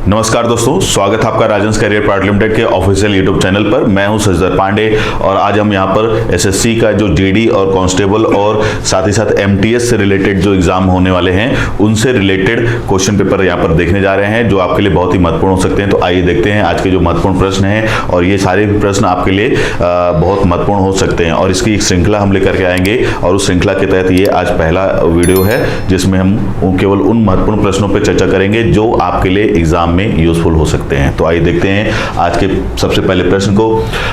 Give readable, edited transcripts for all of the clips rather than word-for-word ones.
नमस्कार दोस्तों, स्वागत है आपका राजंस करियर प्राइवेट लिमिटेड के ऑफिशियल यूट्यूब चैनल पर। मैं हूं सजदर पांडे और आज हम यहां पर एसएससी का जो जेडी और कांस्टेबल और साथ ही साथ एमटीएस से रिलेटेड जो एग्जाम होने वाले हैं उनसे रिलेटेड क्वेश्चन पेपर यहां पर देखने जा रहे हैं जो आपके लिए बहुत ही महत्वपूर्ण हो सकते हैं। तो आइए देखते हैं आज के जो महत्वपूर्ण प्रश्न हैं और ये सारे भी प्रश्न आपके लिए बहुत महत्वपूर्ण हो सकते हैं और इसकी एक श्रृंखला हम लेकर के आएंगे और उस श्रृंखला के तहत ये आज पहला वीडियो है जिसमें हम केवल उन महत्वपूर्ण प्रश्नों पर चर्चा करेंगे जो आपके लिए एग्जाम में यूजफुल हो सकते हैं। तो आइए देखते हैं आज के सबसे पहले प्रश्न को।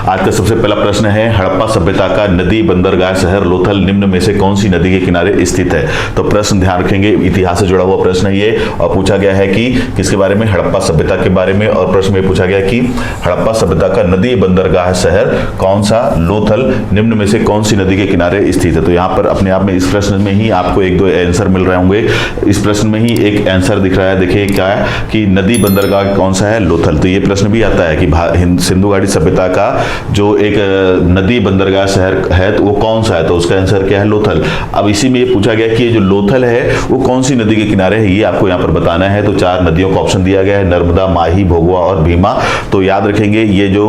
आज का सबसे पहला प्रश्न है, हड़प्पा सभ्यता का नदी बंदरगाह शहर लोथल निम्न में से कौन सी नदी के किनारे स्थित है? तो प्रश्न ध्यान रखेंगे, इतिहास से जुड़ा हुआ प्रश्न है ये और पूछा गया है कि किसके बारे में, हड़प्पा सभ्यता के बारे में। और प्रश्न में पूछा गया कि हड़प्पा सभ्यता का नदी बंदरगाह शहर कौन सा लोथल निम्न में से कौन सी नदी के किनारे स्थित है? तो यहाँ पर अपने आप में इस प्रश्न में ही आपको एक दो आंसर मिल रहे होंगे। इस प्रश्न में ही एक आंसर दिख रहा है, देखिए क्या है कि नदी बंदरगाह कौन सा है, लोथल। तो ये प्रश्न भी आता है कि सिंधु घाटी सभ्यता का जो एक नदी बंदरगाह शहर है तो वो कौन सा है? तो उसका आंसर क्या है, लोथल। अब इसी में ये पूछा गया कि ये जो लोथल है वो कौन सी नदी के किनारे है, ये आपको यहाँ पर बताना है। तो 4 नदियों का ऑप्शन दिया गया है, नर्मदा, माही, भोगवा और भीमा। तो याद रखेंगे ये जो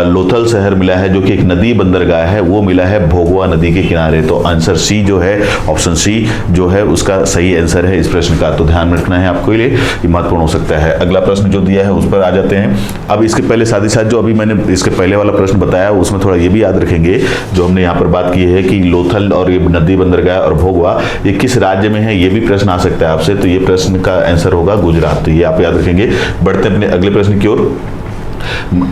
लोथल शहर मिला है जो कि एक नदी बंदरगाह है वो मिला है भोगवा नदी के किनारे। तो आंसर सी जो है, ऑप्शन सी जो है उसका सही आंसर है इस प्रश्न का। तो ध्यान में रखना है आपको, ये महत्वपूर्ण हो सकता है। अगला प्रश्न जो दिया है उस पर आ जाते हैं। अब इसके पहले साथ ही साथ जो अभी मैंने इसके पहले वाला प्रश्न बताया उसमें थोड़ा ये भी याद रखेंगे जो हमने यहाँ पर बात की है कि लोथल और ये नदी बंदरगाह और भोगवा ये किस राज्य में है, ये भी प्रश्न आ सकता है आपसे। तो ये प्रश्न का आंसर होगा गुजरात। तो ये आप याद रखेंगे। बढ़ते अपने अगले प्रश्न की ओर।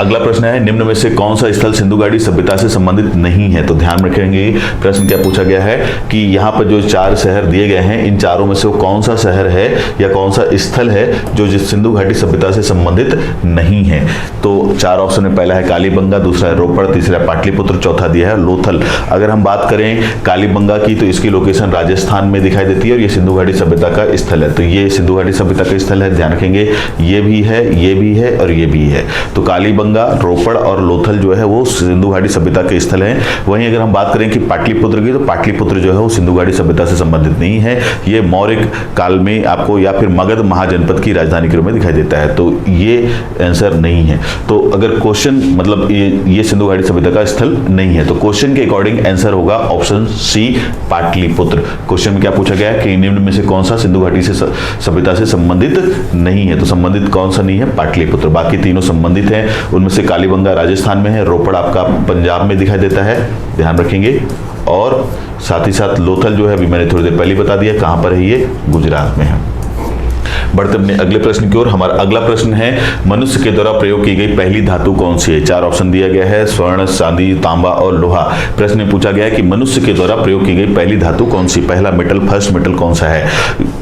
अगला प्रश्न है, निम्न में से कौन सा स्थल सिंधु घाटी सभ्यता से संबंधित नहीं है? तो ध्यान रखेंगे प्रश्न क्या पूछा गया है कि यहाँ पर जो 4 शहर दिए गए हैं इन चारों में से वो कौन सा शहर है या कौन सा स्थल है जो सिंधु घाटी सभ्यता से संबंधित नहीं है? तो 4 ऑप्शन में पहला है कालीबंगा, दूसरा है रोपड़, तीसरा है पाटलिपुत्र, चौथा दिया है लोथल। अगर हम बात करें कालीबंगा की तो इसकी लोकेशन राजस्थान में दिखाई देती है और ये सिंधु घाटी सभ्यता का स्थल है। तो ये सिंधु घाटी सभ्यता का स्थल है, ध्यान रखेंगे। ये भी है, ये भी है और ये भी है। तो कालीबंगा, रोपड़ और लोथल जो है वो सिंधु घाटी सभ्यता के स्थल हैं। वहीं अगर हम बात करें कि पाटलिपुत्र की तो पाटलिपुत्र जो है वो सिंधु घाटी सभ्यता से संबंधित नहीं है। ये मौर्य काल में आपको या फिर मगध महाजनपद की राजधानी के रूप में दिखाई देता है। तो ये आंसर नहीं है। तो अगर क्वेश्चन मतलब ये सिंधु घाटी सभ्यता का स्थल नहीं है तो क्वेश्चन के अकॉर्डिंग आंसर होगा ऑप्शन सी पाटलिपुत्र। क्वेश्चन में क्या पूछा गया है कि निम्न में से कौन सा सिंधु घाटी से सभ्यता से संबंधित नहीं है? तो संबंधित कौन सा नहीं है? पाटलिपुत्र। बाकी तीनों संबंधित हैं। उनमें से कालीबंगा राजस्थान में है, रोपड़ आपका पंजाब में दिखाई देता है, ध्यान रखेंगे। और साथ ही साथ लोथल जो है अभी मैंने थोड़ी देर पहले बता दिया कहां पर है, ये गुजरात में है। बढ़ते अपने अगले प्रश्न की ओर। हमारा अगला प्रश्न है, मनुष्य के द्वारा प्रयोग की गई पहली धातु कौन सी है? 4 ऑप्शन दिया गया है, स्वर्ण, चांदी, तांबा और लोहा। प्रश्न में पूछा गया है कि मनुष्य के द्वारा प्रयोग की गई पहली धातु कौन सी? पहला मेटल, फर्स्ट मेटल कौन सा है?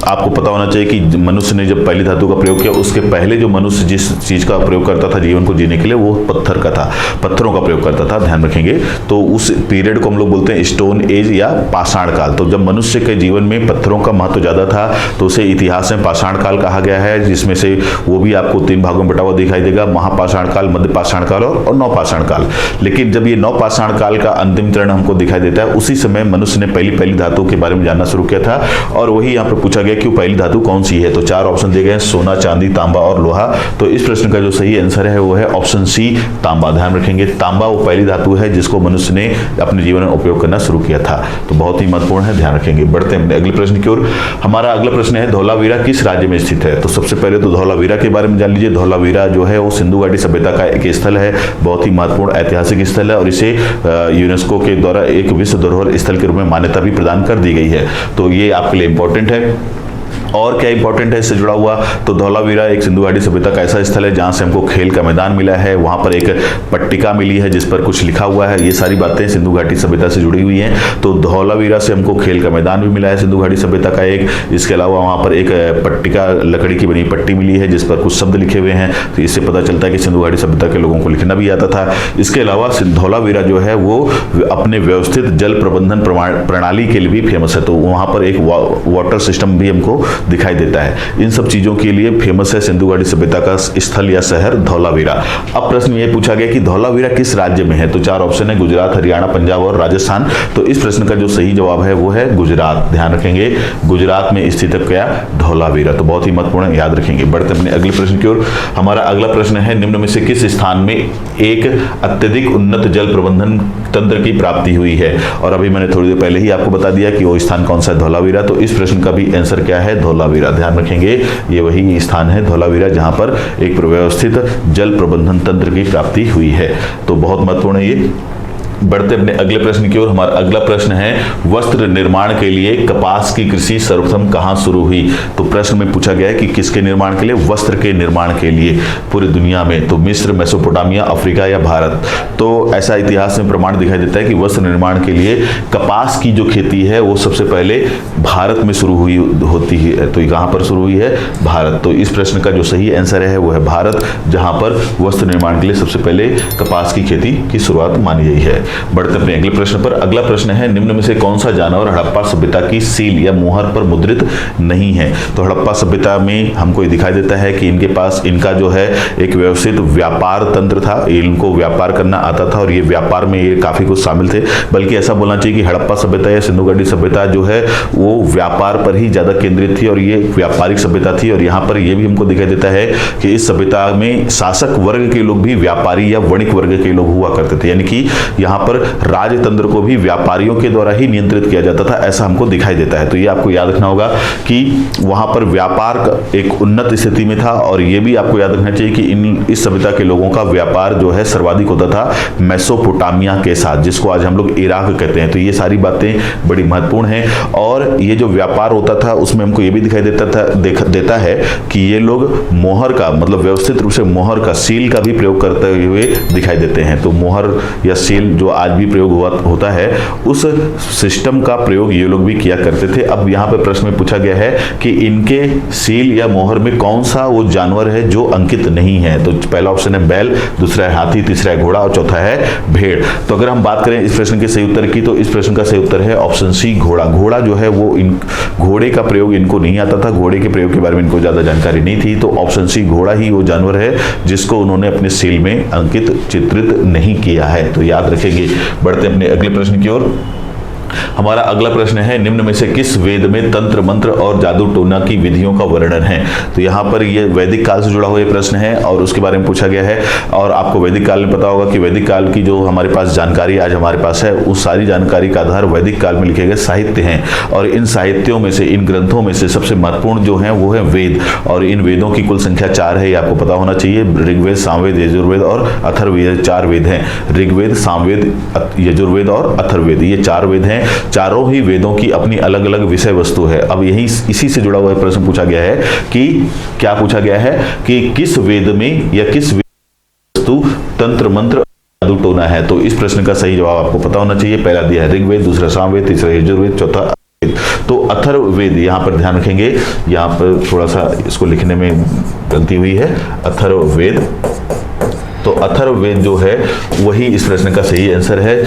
आपको पता होना चाहिए कि मनुष्य ने जब पहली धातु का प्रयोग किया उसके पहले जो मनुष्य जिस चीज का प्रयोग करता था जीवन को जीने के लिए वो पत्थर का था, पत्थरों का प्रयोग करता था, ध्यान रखेंगे। तो उस पीरियड को हम लोग बोलते हैं स्टोन एज या पाषाण काल। तो जब मनुष्य के जीवन में पत्थरों का महत्व ज्यादा था तो उसे इतिहास में पाषाण काल कहा गया है, जिसमें से वो भी आपको 3 भागों में बटा हुआ दिखाई देगा, महापाषाण काल, मध्य पाषाण काल और नवपाषाण काल। लेकिन जब ये नवपाषाण काल का अंतिम चरण हमको दिखाई देता है उसी समय मनुष्य ने पहली धातु के बारे में जानना शुरू किया था और वही यहाँ पर पूछा गया कि पहली धातु कौन सी है? तो 4 ऑप्शन दिए गए हैं, सोना, चांदी, तांबा और लोहा। तो इस प्रश्न का जो सही आंसर है वो है ऑप्शन सी तांबा। ध्यान रखेंगे, तांबा वो पहली धातु है जिसको मनुष्य ने अपने जीवन में उपयोग करना शुरू किया था। तो बहुत ही महत्वपूर्ण है, ध्यान रखेंगे। बढ़ते हैं अगले प्रश्न की ओर। हमारा अगला प्रश्न है, धौलावीरा किस राज्य में स्थित है? तो सबसे पहले तो धौलावीरा के बारे में जान लीजिए। धौलावीरा जो है वो सिंधु घाटी सभ्यता का एक स्थल है, बहुत ही महत्वपूर्ण ऐतिहासिक स्थल है और इसे यूनेस्को के द्वारा एक विश्व धरोहर स्थल के रूप में मान्यता भी प्रदान कर दी गई है। तो ये आपके लिए इंपॉर्टेंट है। और क्या इंपॉर्टेंट है इससे जुड़ा हुआ? तो धौलावीरा एक सिंधु घाटी सभ्यता का ऐसा स्थल है जहां से हमको खेल का मैदान मिला है, वहां पर एक पट्टिका मिली है जिस पर कुछ लिखा हुआ है। ये सारी बातें सिंधु घाटी सभ्यता से जुड़ी हुई हैं। तो धौलावीरा से हमको खेल का मैदान भी मिला है सिंधु घाटी सभ्यता का एक। इसके अलावा वहां पर एक पट्टिका, लकड़ी की बनी पट्टी मिली है जिस पर कुछ शब्द लिखे हुए हैं। तो इससे पता चलता है कि सिंधु घाटी सभ्यता के लोगों को लिखना भी आता था। इसके अलावा धौलावीरा जो है वो अपने व्यवस्थित जल प्रबंधन प्रणाली के लिए भी फेमस है। तो वहां पर एक वाटर सिस्टम भी हमको दिखाई देता है। इन सब चीजों के लिए फेमस है सिंधु घाटी सभ्यता का स्थल या शहर धौलावीरा। अब प्रश्न ये पूछा गया कि धौलावीरा किस राज्य में है, तो 4 ऑप्शन है, गुजरात, हरियाणा, पंजाब और राजस्थान। तो इस प्रश्न का जो सही जवाब है वो है गुजरात। ध्यान रखेंगे, गुजरात में स्थित क्या, धौलावीरा। तो बहुत ही महत्वपूर्ण, याद रखेंगे। बढ़ते अपने अगले प्रश्न की ओर। हमारा अगला प्रश्न है, निम्न में से किस स्थान में एक अत्यधिक उन्नत जल प्रबंधन तंत्र की प्राप्ति हुई है। और अभी मैंने थोड़ी देर पहले ही आपको बता दिया कि वो स्थान कौन सा है, धौलावीरा। तो इस प्रश्न का भी आंसर क्या है, धौलावीरा। ध्यान रखेंगे, ये वही स्थान है धौलावीरा जहां पर एक व्यवस्थित जल प्रबंधन तंत्र की प्राप्ति हुई है। तो बहुत महत्वपूर्ण है ये। बढ़ते अपने अगले प्रश्न की ओर। हमारा अगला प्रश्न है, वस्त्र निर्माण के लिए कपास की कृषि सर्वप्रथम कहां शुरू हुई। तो प्रश्न में पूछा गया है कि किसके निर्माण के लिए, वस्त्र के निर्माण के लिए पूरी दुनिया में। तो मिस्र, मेसोपोटामिया, अफ्रीका या भारत। तो ऐसा इतिहास में प्रमाण दिखाई देता है कि वस्त्र निर्माण के लिए कपास की जो खेती है वो सबसे पहले भारत में शुरू हुई होती है। तो कहां पर शुरू हुई है, भारत। तो इस प्रश्न का जो सही आंसर है वो है भारत, जहां पर वस्त्र निर्माण के लिए सबसे पहले कपास की खेती की शुरुआत मानी गई है। बढ़ते अपने अगले प्रश्न पर। अगला प्रश्न है, निम्न में से कौन सा जानवर हड़प्पा सभ्यता की सील या मोहर पर मुद्रित नहीं है। तो हड़प्पा सभ्यता में हमको ये दिखाई देता है कि इनके पास, इनका जो है एक व्यवस्थित व्यापार तंत्र था, इनको व्यापार करना आता था और ये व्यापार में ये काफी कुछ शामिल थे। बल्कि ऐसा बोलना चाहिए कि हड़प्पा सभ्यता या सिंधु घाटी सभ्यता जो है वो व्यापार पर ही ज्यादा केंद्रित थी और ये व्यापारिक सभ्यता थी। और यहाँ पर ये भी हमको दिखाई देता है कि इस सभ्यता में शासक वर्ग के लोग भी व्यापारी या वणिक वर्ग के लोग हुआ करते थे, यानी कि यहाँ पर राजतंत्र को भी व्यापारियों के द्वारा ही नियंत्रित किया जाता था, ऐसा हमको दिखाई देता है। तो ये आपको याद रखना होगा कि वहां पर व्यापार एक उन्नत स्थिति में था। और ये भी आपको याद रखना चाहिए कि इस सभ्यता के लोगों का व्यापार जो है सर्वाधिक होता था मेसोपोटामिया के साथ, जिसको आज हम लोग इराक कहते हैं। तो ये सारी बातें बड़ी महत्वपूर्ण हैं। और ये जो व्यापार होता था उसमें हमको ये भी दिखाई देता है कि ये लोग मोहर का, मतलब व्यवस्थित रूप से मोहर का, सील का भी प्रयोग करते हुए दिखाई देते हैं। तो मोहर या सील जो आज भी प्रयोग होता है, उस सिस्टम का प्रयोग ये लोग भी किया करते थे। अब यहाँ पे प्रश्न में पूछा गया है कि इनके सील या मोहर में कौन सा वो जानवर है जो अंकित नहीं है। तो पहला ऑप्शन है बैल, दूसरा है हाथी, तीसरा है घोड़ा और चौथा है भेड़। तो अगर हम बात करें इस प्रश्न के सही उत्तर की, तो इस प्रश्न का सही उत्तर है ऑप्शन सी, घोड़ा। घोड़ा जो है वो घोड़े का प्रयोग इनको नहीं आता था, घोड़े के प्रयोग के बारे में इनको ज्यादा जानकारी नहीं थी। तो ऑप्शन सी, घोड़ा ही वो जानवर है जिसको उन्होंने अपने सील में अंकित, चित्रित नहीं किया है। तो याद रखेंगे। बढ़ते अपने अगले प्रश्न की ओर। हमारा अगला प्रश्न है, निम्न में से किस वेद में तंत्र मंत्र और जादू टोना की विधियों का वर्णन है। तो यहाँ पर ये वैदिक काल से जुड़ा हुआ प्रश्न है और उसके बारे में पूछा गया है। और आपको वैदिक काल में पता होगा कि वैदिक काल की जो हमारे पास जानकारी आज हमारे पास है, उस सारी जानकारी का आधार वैदिक काल में लिखे गए साहित्य हैं। और इन साहित्यों में से, इन ग्रंथों में से सबसे महत्वपूर्ण जो है वो है वेद। और इन वेदों की कुल संख्या 4 है, ये आपको पता होना चाहिए। ऋग्वेद, सामवेद, यजुर्वेद और अथर्ववेद, 4 वेद हैं। ऋग्वेद, सामवेद, यजुर्वेद और अथर्ववेद, ये 4 वेद हैं। चारों ही वेदों की अपनी अलग अलग विषय वस्तु है। अब यही इसी से जुड़ा हुआ प्रश्न पूछा गया है कि क्या पूछा गया है कि किस वेद में या किस वस्तु तंत्र मंत्र जादू टोना है। तो इस प्रश्न का सही जवाब आपको पता होना चाहिए। पहला दिया है ऋग्वेद, दूसरा सामवेद, तीसरा यजुर्वेद, चौथा अथर्ववेद। तो अथर्ववेद यहाँ पर ध्यान रखेंगे, यहाँ पर थोड़ा सा इसको लिखने में गलती हुई है, अथर्ववेद। तो अथर्ववेद जो है वही इस प्रश्न का सही आंसर है।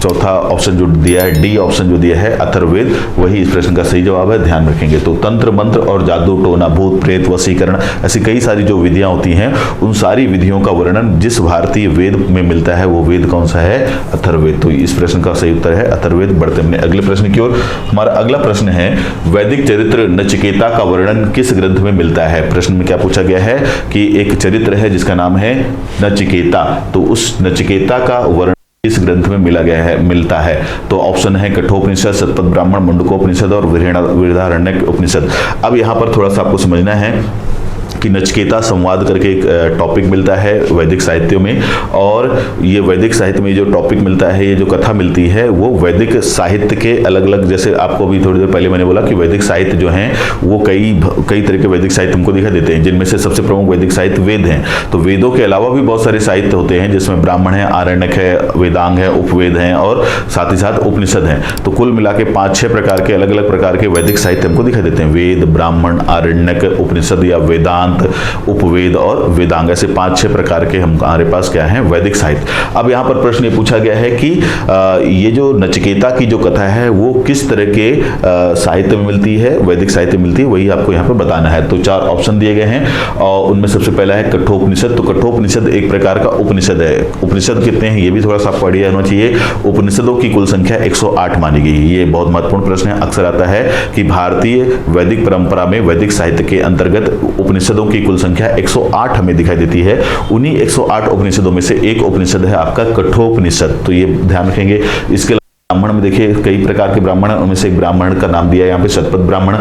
चौथा ऑप्शन जो दिया है, डी ऑप्शन जो दिया है अथर्ववेद, वही इस प्रश्न का सही जवाब है। ध्यान रखेंगे। तो तंत्र मंत्र और जादू टोना, भूत प्रेत, वशीकरण, ऐसी कई सारी जो विधियां होती हैं, उन सारी विधियों का वर्णन जिस भारतीय वेद में मिलता है वो वेद कौन सा है, अथर्ववेद। तो इस प्रश्न का सही उत्तर है अथर्ववेद। बढ़ते अपने अगले प्रश्न की ओर। हमारा अगला प्रश्न है, वैदिक चरित्र नचिकेता का वर्णन किस ग्रंथ में मिलता है। प्रश्न में क्या पूछा गया है कि एक चरित्र है जिसका नाम है नचिकेता, तो उस नचिकेता का वर्णन इस ग्रंथ में मिलता है। तो ऑप्शन है कठोपनिषद, शतपथ ब्राह्मण, मुंडकोपनिषद और बृहदारण्यक उपनिषद। अब यहाँ पर थोड़ा सा आपको समझना है कि नचिकेता संवाद करके एक टॉपिक मिलता है वैदिक साहित्यों में। और ये वैदिक साहित्य में जो टॉपिक मिलता है, ये जो कथा मिलती है, वो वैदिक साहित्य के अलग अलग, जैसे आपको अभी थोड़ी देर पहले मैंने बोला कि वैदिक साहित्य जो हैं वो कई तरह के वैदिक साहित्य हमको दिखाई देते हैं, जिनमें से सबसे प्रमुख वैदिक साहित्य वेद हैं। तो वेदों के अलावा भी बहुत सारे साहित्य होते हैं, जिसमें ब्राह्मण है, आरण्यक है, वेदांग है, उपवेद हैं और साथ ही साथ उपनिषद हैं। तो कुल मिला के 5-6 प्रकार के अलग अलग प्रकार के वैदिक साहित्य हमको दिखाई देते हैं। वेद, ब्राह्मण, आरण्यक, उपनिषद या वेदांग वेदांत, उपवेद और वेदांग, ऐसे 5-6 प्रकार के हमारे पास क्या है वैदिक साहित्य। अब यहाँ पर प्रश्न ये पूछा गया है कि ये जो नचिकेता की जो कथा है वो किस तरह के साहित्य में मिलती है, वैदिक साहित्य में मिलती है, वही आपको यहाँ पर बताना है। तो 4 ऑप्शन दिए गए हैं और उनमें सबसे पहला है कठोपनिषद। तो कठोपनिषद एक प्रकार का उपनिषद है। उपनिषद कितने हैं ये भी थोड़ा सा आपको आइडिया होना चाहिए। उपनिषदों की कुल संख्या 108 मानी गई है। ये बहुत महत्वपूर्ण प्रश्न है, अक्सर आता है कि भारतीय वैदिक परंपरा में वैदिक साहित्य के अंतर्गत उपनिषदों की कुल संख्या 108 हमें दिखाई देती है। उन्हीं 108 उपनिषदों में से एक उपनिषद है आपका कठोपनिषद, तो ये ध्यान रखेंगे। इसके ब्राह्मण में देखिए कई प्रकार के ब्राह्मण हैं, उनमें से एक ब्राह्मण का नाम दिया है यहाँ पे शतपथ ब्राह्मण।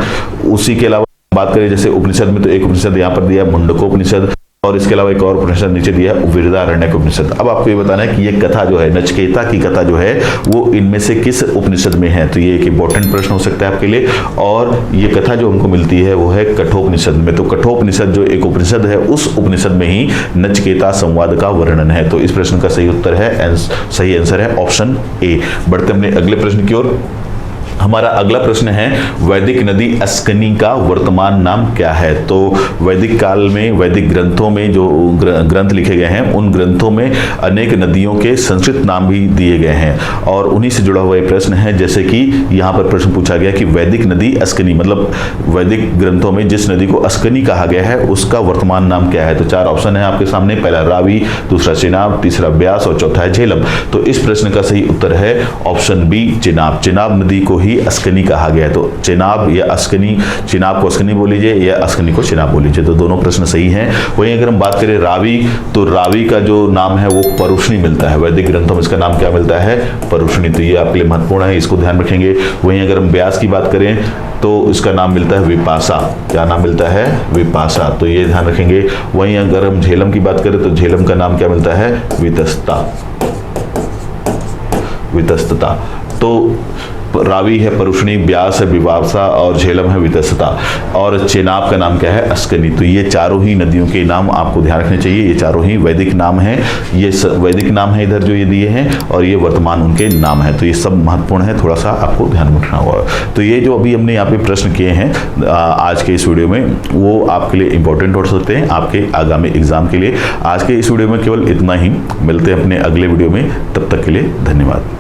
उसी के अलावा बात करें जैसे उपनिषद में, तो एक उपनिषद यहाँ पर दिया है मुंडकोपनिषद, और इसके अलावा एक और उपनिषद नीचे दिया है बृहदारण्यक उपनिषद। अब आपको ये बताना है कि ये कथा जो है, नचिकेता की कथा जो है वो इनमें से किस उपनिषद में है। तो ये एक इंपॉर्टेंट प्रश्न हो सकता है आपके लिए। और ये कथा जो हमको मिलती है वो है कठोपनिषद में। तो कठोपनिषद जो एक उपनिषद है, उस उपनिषद में ही नचिकेता संवाद का वर्णन है। तो इस प्रश्न का सही उत्तर है, सही आंसर है ऑप्शन ए। बढ़ते अपने अगले प्रश्न की ओर। हमारा अगला प्रश्न है वैदिक नदी अस्कनी का वर्तमान नाम क्या है। तो वैदिक काल में वैदिक ग्रंथों में जो ग्रंथ लिखे गए हैं, उन ग्रंथों में अनेक नदियों के संस्कृत नाम भी दिए गए हैं और उन्हीं से जुड़ा हुआ एक प्रश्न है। जैसे कि यहाँ पर प्रश्न पूछा गया कि वैदिक नदी अस्कनी, मतलब वैदिक ग्रंथों में जिस नदी को अस्कनी कहा गया है उसका वर्तमान नाम क्या है। तो 4 ऑप्शन है आपके सामने, पहला रावी, दूसरा चेनाब, तीसरा ब्यास और चौथा है झेलम। तो इस प्रश्न का सही उत्तर है ऑप्शन बी चेनाब। चेनाब नदी को ही अस्कनी कहा गया है। तो चेनाब या अस्कनी, चेनाब को अस्कनी बोल लीजिए या अस्कनी को चेनाब बोल लीजिए, तो दोनों प्रश्न सही हैं। वहीं अगर हम बात करें रावी, तो रावी का जो नाम है वो परुष्णी मिलता है। वैदिक ग्रंथों में इसका नाम क्या मिलता है, परुष्णी। तो ये आपके लिए महत्वपूर्ण है, इसको ध्यान रखेंगे। वहीं अगर हम ब्यास की बात करें तो इसका नाम मिलता है विपासा। क्या नाम मिलता है, विपासा, तो ये ध्यान रखेंगे। वहीं अगर हम झेलम की बात करें तो झेलम का नाम क्या मिलता है, वितस्ता, वितस्तता। तो रावी है परुष्णी, ब्यास है विपासा और झेलम है वितस्ता, और चेनाब का नाम क्या है, अस्कनी। तो ये चारों ही नदियों के नाम आपको ध्यान रखने चाहिए। ये चारों ही वैदिक नाम हैं, ये वैदिक नाम है इधर जो ये दिए हैं, और ये वर्तमान उनके नाम है। तो ये सब महत्वपूर्ण है, थोड़ा सा आपको ध्यान रखना होगा। तो ये जो अभी हमने यहाँ पे प्रश्न किए हैं आज के इस वीडियो में, वो आपके लिए इंपॉर्टेंट हो सकते हैं आपके आगामी एग्जाम के लिए। आज के इस वीडियो में केवल इतना ही, मिलते हैं अपने अगले वीडियो में, तब तक के लिए धन्यवाद।